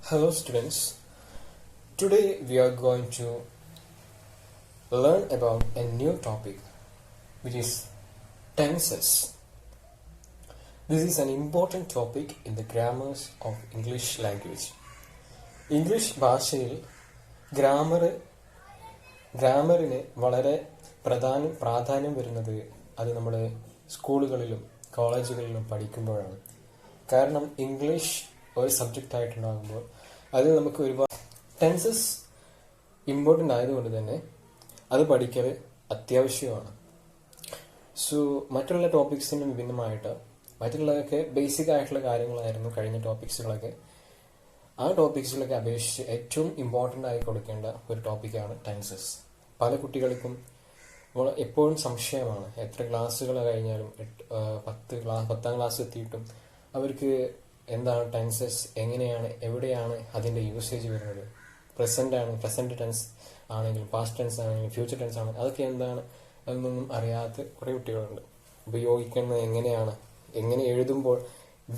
Hello students, today we are going to learn about a new topic which is tenses. This is an important topic in the grammars of English language. English ഭാഷയിൽ ഗ്രാമറിന് വളരെ പ്രാധാന്യം വരുന്നത് അത് നമ്മൾ സ്കൂളുകളിലും കോളേജുകളിലും പഠിക്കുമ്പോഴാണ്. കാരണം ഇംഗ്ലീഷ് ഒരു സബ്ജക്റ്റ് ആയിട്ടുണ്ടാകുമ്പോൾ അതിൽ നമുക്ക് ഒരുപാട് ടെൻസസ് ഇമ്പോർട്ടൻ്റ് ആയതുകൊണ്ട് തന്നെ അത് പഠിക്കൽ അത്യാവശ്യമാണ്. സോ മറ്റുള്ള ടോപ്പിക്സിന് വിഭിന്നമായിട്ട് മറ്റുള്ളതൊക്കെ ബേസിക് ആയിട്ടുള്ള കാര്യങ്ങളായിരുന്നു കഴിഞ്ഞ ടോപ്പിക്സുകളൊക്കെ. ആ ടോപ്പിക്സിലൊക്കെ അപേക്ഷിച്ച് ഏറ്റവും ഇമ്പോർട്ടൻ്റ് ആയി കൊടുക്കേണ്ട ഒരു ടോപ്പിക്കാണ് ടെൻസസ്. പല കുട്ടികൾക്കും എപ്പോഴും സംശയമാണ്. എത്ര ക്ലാസ്സുകൾ കഴിഞ്ഞാലും 10ാം ക്ലാസ് എത്തിയിട്ടും അവർക്ക് എന്താണ് ടെൻസസ്, എങ്ങനെയാണ്, എവിടെയാണ് അതിൻ്റെ യൂസേജ് വരുന്നത്, പ്രസന്റ് ടെൻസ് ആണെങ്കിലും പാസ്റ്റ് ടെൻസ് ആണെങ്കിലും ഫ്യൂച്ചർ ടെൻസ് ആണെങ്കിലും അതൊക്കെ എന്താണ് അതൊന്നും അറിയാത്ത കുറേ കുട്ടികളുണ്ട്. ഉപയോഗിക്കുന്നത് എങ്ങനെയാണ്, എങ്ങനെ എഴുതുമ്പോൾ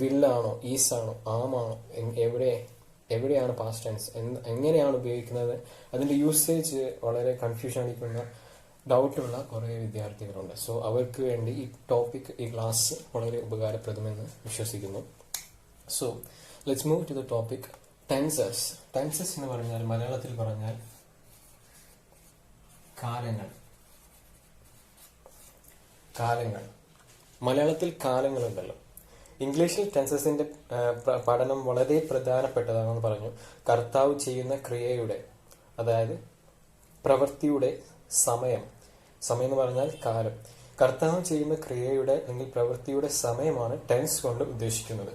വില്ലാണോ ഈസാണോ ആമാണോ, എവിടെയാണ് പാസ്റ്റ് ടെൻസ്, എങ്ങനെയാണ് ഉപയോഗിക്കുന്നത്, അതിൻ്റെ യൂസേജ് വളരെ കൺഫ്യൂഷൻ അടിക്കുന്ന ഡൗട്ടുള്ള കുറേ വിദ്യാർത്ഥികളുണ്ട്. സോ അവർക്ക് വേണ്ടി ഈ ക്ലാസ് വളരെ ഉപകാരപ്രദമെന്ന് വിശ്വസിക്കുന്നു. So let's move to the topic tenses. Tenses എന്ന് പറഞ്ഞാൽ മലയാളത്തിൽ പറഞ്ഞാൽ കാലങ്ങൾ. മലയാളത്തിൽ കാലങ്ങളുണ്ടല്ലോ. ഇംഗ്ലീഷിൽ ടെൻസസിന്റെ പഠനം വളരെ പ്രധാനപ്പെട്ടതാണെന്ന് പറഞ്ഞു. കർത്താവ് ചെയ്യുന്ന ക്രിയയുടെ, അതായത് പ്രവൃത്തിയുടെ സമയം എന്ന് പറഞ്ഞാൽ കാലം. കർത്താവ് ചെയ്യുന്ന ക്രിയയുടെ അല്ലെങ്കിൽ പ്രവൃത്തിയുടെ സമയമാണ് ടെൻസ് കൊണ്ട് ഉദ്ദേശിക്കുന്നത്.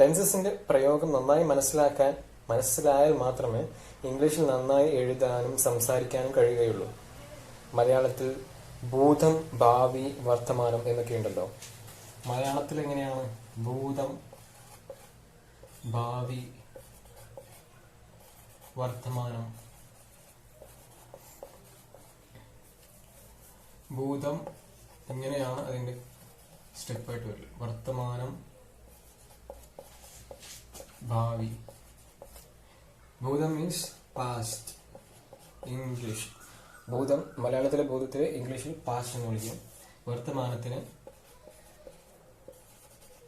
ടെൻസസിന്റെ പ്രയോഗം നന്നായി മനസ്സിലായാൽ മാത്രമേ ഇംഗ്ലീഷിൽ നന്നായി എഴുതാനും സംസാരിക്കാനും കഴിയുകയുള്ളൂ. മലയാളത്തിൽ ഭൂതം, ഭാവി, വർത്തമാനം എന്നൊക്കെ ഉണ്ടല്ലോ. മലയാളത്തിൽ എങ്ങനെയാണ്? ഭൂതം, ഭാവി, വർത്തമാനം. ഭൂതം എങ്ങനെയാണ് അതിന്റെ സ്റ്റെപ്പായിട്ട് വരില്ല. വർത്തമാനം, ഭാവി. ഭൂതം മീൻസ് പാസ്റ്റ്. ഇംഗ്ലീഷ് ഭൂതം, മലയാളത്തിലെ ഭൂതത്തിലെ ഇംഗ്ലീഷിൽ പാസ്റ്റ് എന്ന് വിളിക്കും. വർത്തമാനത്തിന്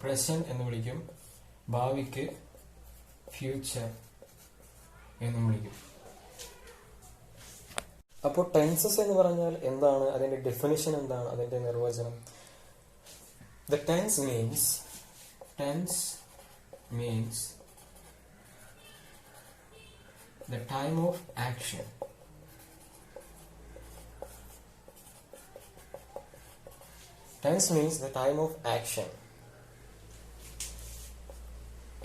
പ്രസന്റ് എന്ന് വിളിക്കും. ഭാവിക്ക് ഫ്യൂച്ചർ എന്നും വിളിക്കും. അപ്പോൾ ടെൻസസ് എന്ന് പറഞ്ഞാൽ എന്താണ്, അതിന്റെ ഡെഫിനിഷൻ എന്താണ്, അതിന്റെ നിർവചനം? The tense means the time of action. Tense means the time of action.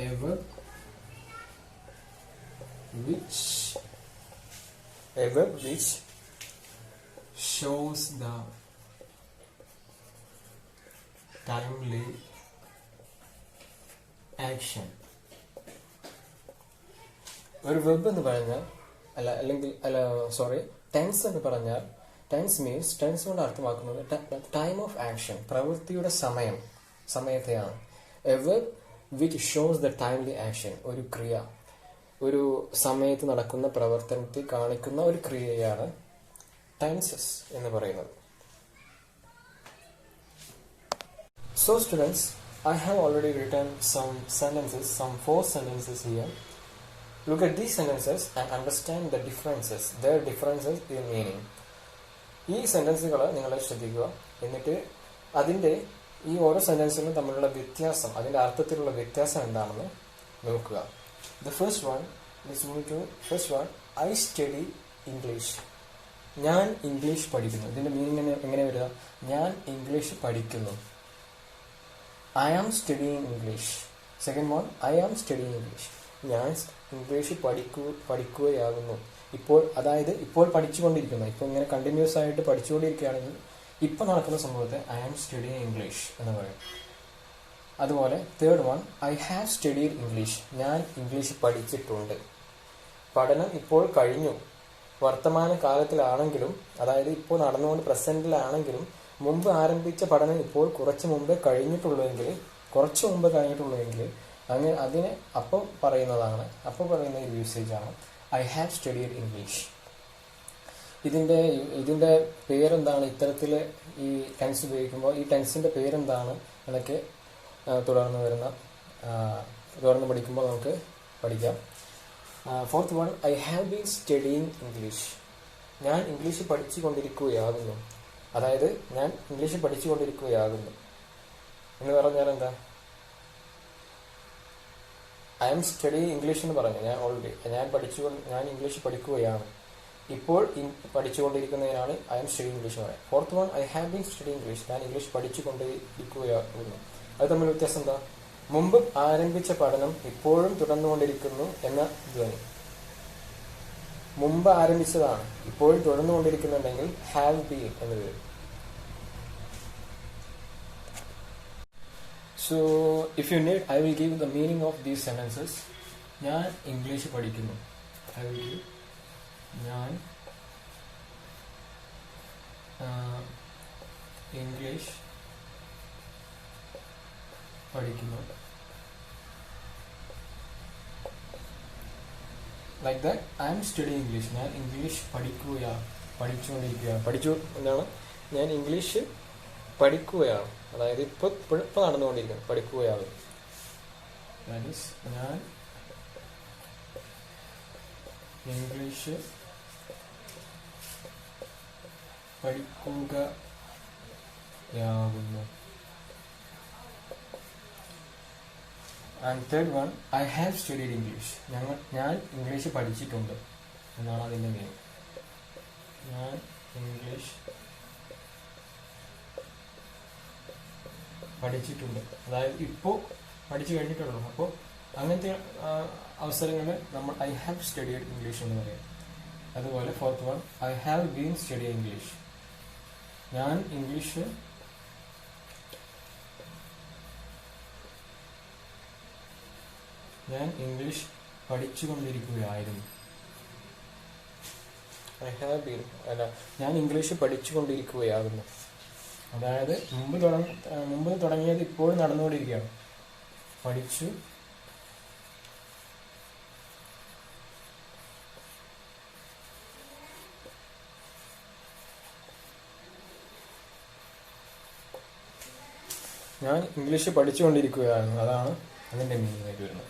A verb which shows the timely action. ഒരു വെബ് എന്ന് പറഞ്ഞാൽ ടെൻസ് എന്ന് പറഞ്ഞാൽ ടെൻസ് കൊണ്ട് അർത്ഥമാക്കുന്നത് ടൈം ഓഫ് ആക്ഷൻ, പ്രവൃത്തിയുടെ സമയത്തെയാണ്. A verb which shows the timely action, ഒരു ക്രിയ, ഒരു സമയത്ത് നടക്കുന്ന പ്രവർത്തനത്തെ കാണിക്കുന്ന ഒരു ക്രിയയാണ് ടെൻസസ് എന്ന് പറയുന്നത്. So students, I have already written some 4 sentences here. Look at these sentences and understand their differences in meaning. ഈ സെന്റൻസുകൾ നിങ്ങൾ ശ്രദ്ധിക്കുക. എന്നിട്ട് അതിന്റെ ഈ ഓരോ സെന്റൻസിലും തമ്മിലുള്ള വ്യത്യാസം, അതിന്റെ അർത്ഥത്തിലുള്ള വ്യത്യാസം എന്താണെന്ന് നോക്കുക. The first one, I study English. ഞാൻ ഇംഗ്ലീഷ് പഠിക്കുന്നു. ഇതിന്റെ മീനിങ് എങ്ങനെ വരിക? ഞാൻ ഇംഗ്ലീഷ് പഠിക്കുന്നു. I am studying English. Second one, I am studying English. ഞാൻ ഇംഗ്ലീഷ് പഠിക്കുകയാകുന്നു. ഇപ്പോൾ പഠിച്ചുകൊണ്ടിരിക്കുന്നു. ഇപ്പോൾ ഇങ്ങനെ കണ്ടിന്യൂസ് ആയിട്ട് പഠിച്ചുകൊണ്ടിരിക്കുകയാണെങ്കിൽ ഇപ്പം നടക്കുന്ന സംഭവത്തെ I am studying English എന്ന് പറയും. അതുപോലെ third one, I have studied English. ഞാൻ ഇംഗ്ലീഷ് പഠിച്ചിട്ടുണ്ട്. പഠനം ഇപ്പോൾ കഴിഞ്ഞു. വർത്തമാന കാലത്തിലാണെങ്കിലും, അതായത് ഇപ്പോൾ നടന്നുകൊണ്ട് പ്രസന്റിലാണെങ്കിലും മുമ്പ് ആരംഭിച്ച പഠനം ഇപ്പോൾ കുറച്ചു മുമ്പേ കഴിഞ്ഞിട്ടുള്ളൂവെങ്കിൽ അങ്ങനെ അതിനെ അപ്പോൾ പറയുന്നതാണ്, അപ്പോൾ പറയുന്ന ഒരു യൂസേജാണ് ഐ ഹാവ് സ്റ്റഡീഡ് ഇംഗ്ലീഷ്. ഇതിന്റെ പേരെന്താണ്, ഇത്തരത്തിൽ ഈ ടെൻസ് ഉപയോഗിക്കുമ്പോൾ ഈ ടെൻസിന്റെ പേരെന്താണ് എന്നൊക്കെ തുടർന്ന് പഠിക്കുമ്പോൾ നമുക്ക് പഠിക്കാം. Fourth one, I have been studying English. ഞാൻ ഇംഗ്ലീഷ് പഠിച്ചുകൊണ്ടിരിക്കുകയാകുന്നു. അതായത് ഞാൻ ഇംഗ്ലീഷ് പഠിച്ചുകൊണ്ടിരിക്കുകയാകുന്നു എന്ന് പറഞ്ഞാൽ എന്താ, ഐ എം സ്റ്റഡി ഇംഗ്ലീഷ് എന്ന് പറഞ്ഞു. ഞാൻ ഞാൻ ഇംഗ്ലീഷ് പഠിക്കുകയാണ്. ഇപ്പോൾ പഠിച്ചുകൊണ്ടിരിക്കുന്നതിനാണ് ഐ എം സ്റ്റഡി ഇംഗ്ലീഷ് എന്ന് പറയാം. Fourth one, I have been study English. ഞാൻ ഇംഗ്ലീഷ് പഠിച്ചുകൊണ്ടിരിക്കുകയാകുന്നു. അത് തമ്മിൽ വ്യത്യാസം എന്താ, മുമ്പ് ആരംഭിച്ച പഠനം ഇപ്പോഴും തുടർന്നുകൊണ്ടിരിക്കുന്നു എന്ന ധ്വനി. മുമ്പ് ആരംഭിച്ചതാണ്, ഇപ്പോഴും തുടർന്നുകൊണ്ടിരിക്കുന്നുണ്ടെങ്കിൽ ഹാവ് ബീൻ എന്ന് വരും. So, if you need, I will give the meaning of these sentences. ഞാൻ ഇംഗ്ലീഷ് പഠിക്കുന്നു. I will give ഞാൻ ഇംഗ്ലീഷ് പഠിക്കുന്നു. Like that, I am studying English. ഞാൻ ഇംഗ്ലീഷ് പഠിച്ചുകൊണ്ടിരിക്കുകയാണ്. ഞാൻ ഇംഗ്ലീഷ് പഠിക്കുകയാണ്. അതായത് ഇപ്പൊ നടന്നുകൊണ്ടിരിക്കുന്നു, പഠിക്കുകയാണ്. ഞാൻ ഇംഗ്ലീഷ് പഠിക്കുകയാകുന്നു. And third one, I have studied English. ഞാൻ ഇംഗ്ലീഷ് പഠിച്ചിട്ടുണ്ട് എന്നാണ് അതിൻ്റെ മീനിങ്. ഞാൻ ഇംഗ്ലീഷ് പഠിച്ചിട്ടുണ്ട്, അതായത് ഇപ്പോൾ പഠിച്ചു കഴിഞ്ഞിട്ടുള്ളൂ. അപ്പോൾ അങ്ങനത്തെ അവസരങ്ങളിൽ നമ്മൾ ഐ ഹാവ് സ്റ്റഡീഡ് ഇംഗ്ലീഷ് എന്ന് പറയാം. അതുപോലെ fourth one, I have been study English. ഞാൻ ഇംഗ്ലീഷ് പഠിച്ചുകൊണ്ടിരിക്കുകയായിരുന്നു. ഐ ഹാവ് ബീൻ അല്ല, ഞാൻ ഇംഗ്ലീഷ് പഠിച്ചുകൊണ്ടിരിക്കുകയാകുന്നു. അതായത് മുമ്പ് തുടങ്ങിയത് ഇപ്പോഴും നടന്നുകൊണ്ടിരിക്കുകയാണ്. പഠിച്ചു ഞാൻ ഇംഗ്ലീഷ് പഠിച്ചുകൊണ്ടിരിക്കുകയായിരുന്നു. അതാണ് അതിൻ്റെ മീനിങ് ആയിട്ട് വരുന്നത്.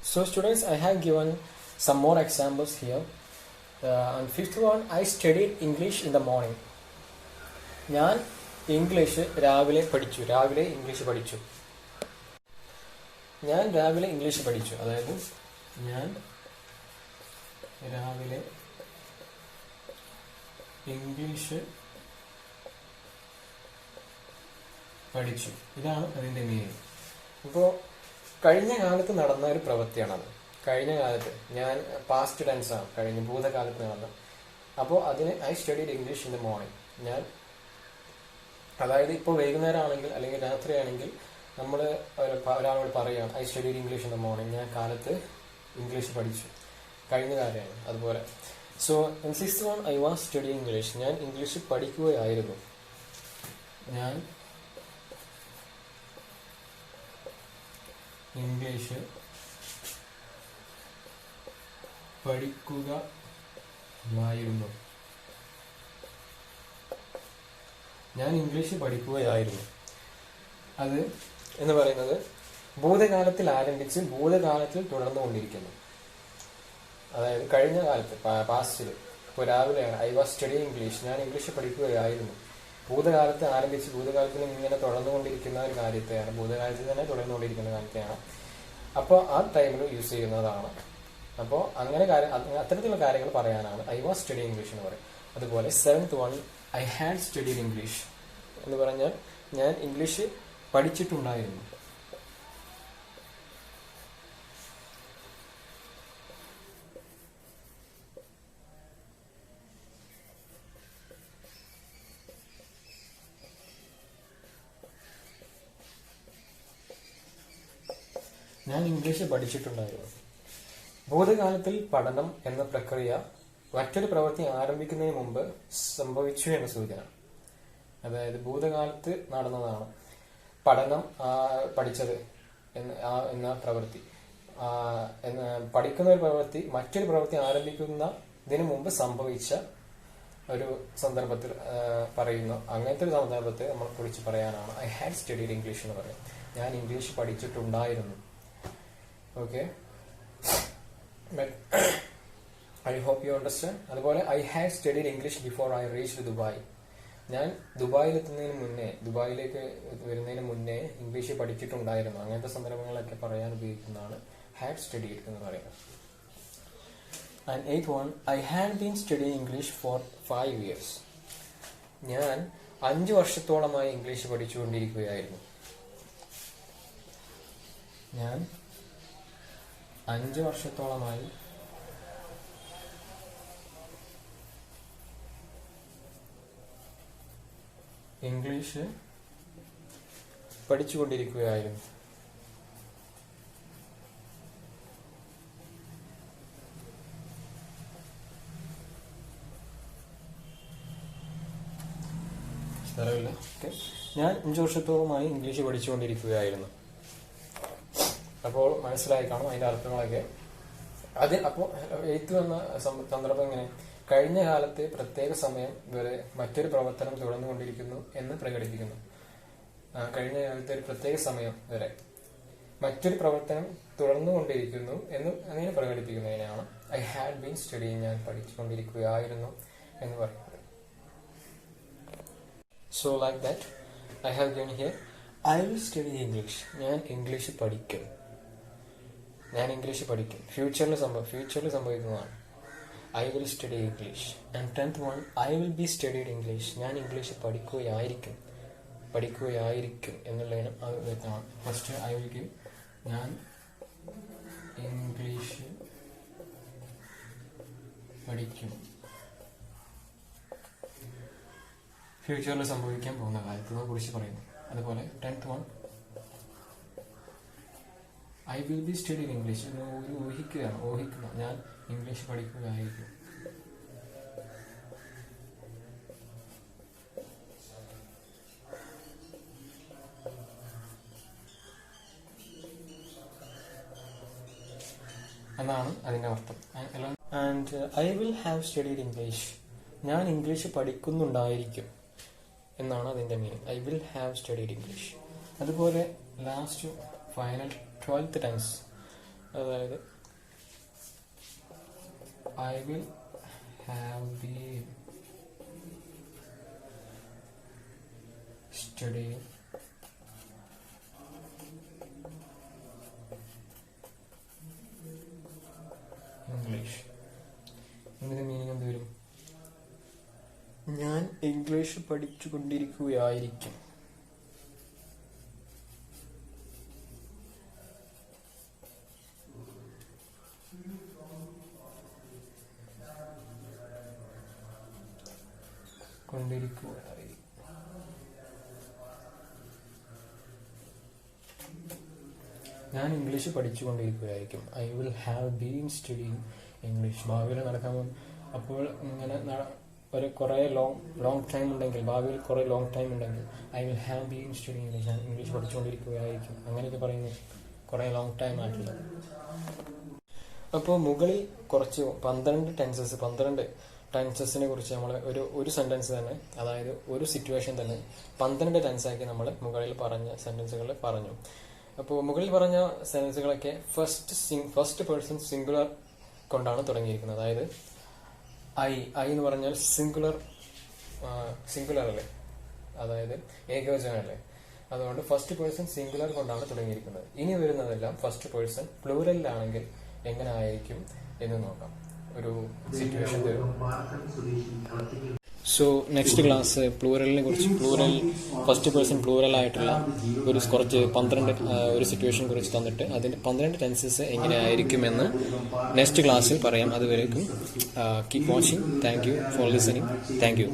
So students, I have given some more examples here. And fifth one, I studied English in the morning. ഞാൻ ഇംഗ്ലീഷ് രാവിലെ പഠിച്ചു. ഞാൻ രാവിലെ ഇംഗ്ലീഷ് പഠിച്ചു. അതായത് ഞാൻ രാവിലെ ഇംഗ്ലീഷ് പഠിച്ചു. ഇതാണ് അതിൻ്റെ മീനിങ്. ഇപ്പോൾ കഴിഞ്ഞ കാലത്ത് നടന്ന ഒരു പ്രവൃത്തിയാണത്. കഴിഞ്ഞ കാലത്ത് ഞാൻ പാസ്റ്റ് ടെൻസ് ആണ്, കഴിഞ്ഞ ഭൂതകാലത്ത് നടന്ന. അപ്പോൾ അതിന് I studied English in the morning. ഞാൻ അതായത് ഇപ്പോൾ വൈകുന്നേരം ആണെങ്കിൽ അല്ലെങ്കിൽ രാത്രിയാണെങ്കിൽ നമ്മൾ ഒരാളോട് പറയുകയാണ് I studied English in the morning. ഞാൻ കാലത്ത് ഇംഗ്ലീഷ് പഠിച്ചു, കഴിഞ്ഞ കാര്യമാണ്. അതുപോലെ so in sixth one, I was study English. ഞാൻ ഇംഗ്ലീഷ് പഠിക്കുകയായിരുന്നു. ഞാൻ ഇംഗ്ലീഷ് പഠിക്കുകയായിരുന്നു. അത് എന്ന് പറയുന്നത് ഭൂതകാലത്തിൽ ആരംഭിച്ച് ഭൂതകാലത്തിൽ തുടർന്നുകൊണ്ടിരിക്കുന്നു. അതായത് കഴിഞ്ഞ കാലത്ത്, പാസ്റ്റിൽ. ഇപ്പോൾ രാവിലെയാണ് ഐ വാസ് സ്റ്റഡി ഇംഗ്ലീഷ്. ഞാൻ ഇംഗ്ലീഷ് പഠിക്കുകയായിരുന്നു. ഭൂതകാലത്ത് ആരംഭിച്ച് ഭൂതകാലത്തിന് ഇങ്ങനെ തുടർന്നുകൊണ്ടിരിക്കുന്ന ഒരു കാര്യത്തെയാണ്, ഭൂതകാലത്തിൽ തന്നെ തുടർന്നുകൊണ്ടിരിക്കുന്ന കാര്യത്തെയാണ്. അപ്പോൾ ആ ടൈമിൽ യൂസ് ചെയ്യുന്നതാണ്. അപ്പോൾ അത്തരത്തിലുള്ള കാര്യങ്ങൾ പറയാനാണ് ഐ വാസ് സ്റ്റഡി ഇംഗ്ലീഷ് എന്ന് പറയും. അതുപോലെ seventh one, I had studied English എന്ന് പറഞ്ഞാൽ ഞാൻ ഇംഗ്ലീഷ് പഠിച്ചിട്ടുണ്ടായിരുന്നു. ഭൂതകാലത്തിൽ പഠനം എന്ന പ്രക്രിയ മറ്റൊരു പ്രവൃത്തി ആരംഭിക്കുന്നതിന് മുമ്പ് സംഭവിച്ചു എന്ന സൂചന. അതായത് ഭൂതകാലത്ത് നടന്നതാണ് പഠനം, പഠിച്ചത്. എന്ന പ്രവൃത്തി, പഠിക്കുന്ന ഒരു പ്രവൃത്തി മറ്റൊരു പ്രവൃത്തി ആരംഭിക്കുന്നതിന് മുമ്പ് സംഭവിച്ച ഒരു സന്ദർഭത്തിൽ പറയുന്നു. അങ്ങനത്തെ ഒരു സന്ദർഭത്തെ നമ്മൾ കുറിച്ച് പറയാനാണ് ഐ ഹാഡ് സ്റ്റഡീഡ് ഇംഗ്ലീഷ് എന്ന് പറയും. ഞാൻ ഇംഗ്ലീഷ് പഠിച്ചിട്ടുണ്ടായിരുന്നു. Okay, I hope you understand. അതുപോലെ I had studied English before I reached Dubai. ഞാൻ ദുബായിലേക്ക് വരുന്നതിന് മുന്നേ ഇംഗ്ലീഷ് പഠിച്ചിട്ടുണ്ടായിരുന്നു. അങ്ങനത്തെ സന്ദർഭങ്ങളൊക്കെ പറയാൻ ഉപയോഗിക്കുന്നതാണ് ഹാഡ് സ്റ്റഡീഡ് എന്ന് പറയുന്നത്. And 8th one, I had been studying English for 5 years. ഞാൻ 5 വർഷത്തോളമായി ഇംഗ്ലീഷ് പഠിച്ചുകൊണ്ടിരിക്കുകയായിരുന്നു. ഞാൻ 5 വർഷത്തോളമായി ഇംഗ്ലീഷ് പഠിച്ചുകൊണ്ടിരിക്കുകയായിരുന്നു. സ്ഥലമില്ല. ഓക്കെ, ഞാൻ 5 വർഷത്തോളമായി ഇംഗ്ലീഷ് പഠിച്ചുകൊണ്ടിരിക്കുകയായിരുന്നു. അപ്പോൾ മനസ്സിലായി കാണും അതിന്റെ അർത്ഥങ്ങളൊക്കെ. അപ്പോൾ എഴുത്ത് എന്ന സന്ദർഭം എങ്ങനെ, കഴിഞ്ഞ കാലത്തെ പ്രത്യേക സമയം വരെ മറ്റൊരു പ്രവർത്തനം തുടർന്നുകൊണ്ടിരിക്കുന്നു എന്ന് പ്രകടിപ്പിക്കുന്നു. കഴിഞ്ഞ കാലത്തെ ഒരു പ്രത്യേക സമയം വരെ മറ്റൊരു പ്രവർത്തനം തുടർന്നുകൊണ്ടിരിക്കുന്നു എന്ന് അങ്ങനെ പ്രകടിപ്പിക്കുന്നതിനാണ് ഐ ഹാഡ് ബീൻ സ്റ്റഡിയിങ്, ഞാൻ പഠിച്ചുകൊണ്ടിരിക്കുകയായിരുന്നു എന്ന് പറയുന്നത്. So like that, I have given here, I will study English. ഞാൻ ഇംഗ്ലീഷ് പഠിക്കും. ഫ്യൂച്ചറിൽ സംഭവിക്കുന്നതാണ്. I will study English. And 10th one, I will be studied English. ഞാൻ ഇംഗ്ലീഷ് പഠിക്കുകയായിരിക്കും എന്നുള്ളതിന് അത് വ്യക്തമാണ്. ഫസ്റ്റ് I will give, ഞാൻ ഇംഗ്ലീഷ് പഠിക്കും. ഫ്യൂച്ചറിൽ സംഭവിക്കാൻ പോകുന്ന കാര്യത്തിനെ കുറിച്ച് പറയുന്നു. അതുപോലെ 10th one, I will be studying English. ഊഹിക്കുക, ഞാൻ ഇംഗ്ലീഷ് പഠിക്കുകയായിരിക്കും. എന്നാണ് അതിന്റെ അർത്ഥം. And I will have studied English. ഞാൻ ഇംഗ്ലീഷ് പഠിക്കുന്നുണ്ടായിരിക്കും എന്നാണ് അതിന്റെ meaning. I will have studied English. അതുപോലെ ലാസ്റ്റ് ഫൈനൽ 12th ടെൻസ്, അതായത് I will have been studying English. ഇതിന്റെ മീനിങ് എന്ത് വരും? ഞാൻ ഇംഗ്ലീഷ് പഠിച്ചുകൊണ്ടിരിക്കുകയായിരിക്കും. ഞാൻ ഇംഗ്ലീഷ് പഠിച്ചുകൊണ്ടിരിക്കുകയായിരിക്കും. I will have been studying English. ഭാവിയിൽ നടക്കാൻ അപ്പോൾ ഇങ്ങനെ ഒരു കുറേ ലോങ് ടൈം ഉണ്ടെങ്കിൽ, ഭാവിയിൽ കുറേ ലോങ് ടൈം ഉണ്ടെങ്കിൽ I will have been studying English. ഞാൻ ഇംഗ്ലീഷ് പഠിച്ചുകൊണ്ടിരിക്കുകയായിരിക്കും. അങ്ങനെയൊക്കെ പറയുന്നത് കുറേ ലോങ് ടൈം ആയിട്ടുള്ള. അപ്പോൾ മുകളിൽ കുറച്ച് 12 ടെൻസസിനെ കുറിച്ച് നമ്മൾ ഒരു സെന്റൻസ് തന്നെ, അതായത് ഒരു സിറ്റുവേഷൻ തന്നെ 12 ടെൻസാക്കി നമ്മൾ മുകളിൽ പറഞ്ഞ സെന്റൻസുകൾ പറഞ്ഞു. അപ്പോൾ മുകളിൽ പറഞ്ഞ സെന്റൻസുകളൊക്കെ ഫസ്റ്റ് പേഴ്സൺ സിംഗുലർ കൊണ്ടാണ് തുടങ്ങിയിരിക്കുന്നത്. അതായത് ഐ എന്ന് പറഞ്ഞാൽ സിംഗുലർ അല്ലേ, അതായത് ഏകവചനമല്ലേ. അതുകൊണ്ട് ഫസ്റ്റ് പേഴ്സൺ സിംഗുലർ കൊണ്ടാണ് തുടങ്ങിയിരിക്കുന്നത്. ഇനി വരുന്നതെല്ലാം ഫസ്റ്റ് പേഴ്സൺ പ്ലൂറലിലാണെങ്കിൽ എങ്ങനെ ആയിരിക്കും എന്ന് നോക്കാം. ഒരു സിറ്റുവേഷൻ തരും. സോ നെക്സ്റ്റ് ക്ലാസ് പ്ലൂറലിനെ കുറിച്ച്, ഫസ്റ്റ് പേഴ്സൺ പ്ലൂറൽ ആയിട്ടുള്ള കുറച്ച് 12 ഒരു സിറ്റുവേഷൻ കുറിച്ച് തന്നിട്ട് അതിന്റെ 12 ടെൻസസ് എങ്ങനെയായിരിക്കുമെന്ന് നെക്സ്റ്റ് ക്ലാസ്സിൽ പറയാം. അതുവരേക്കും keep watching. Thank you for listening. Thank you.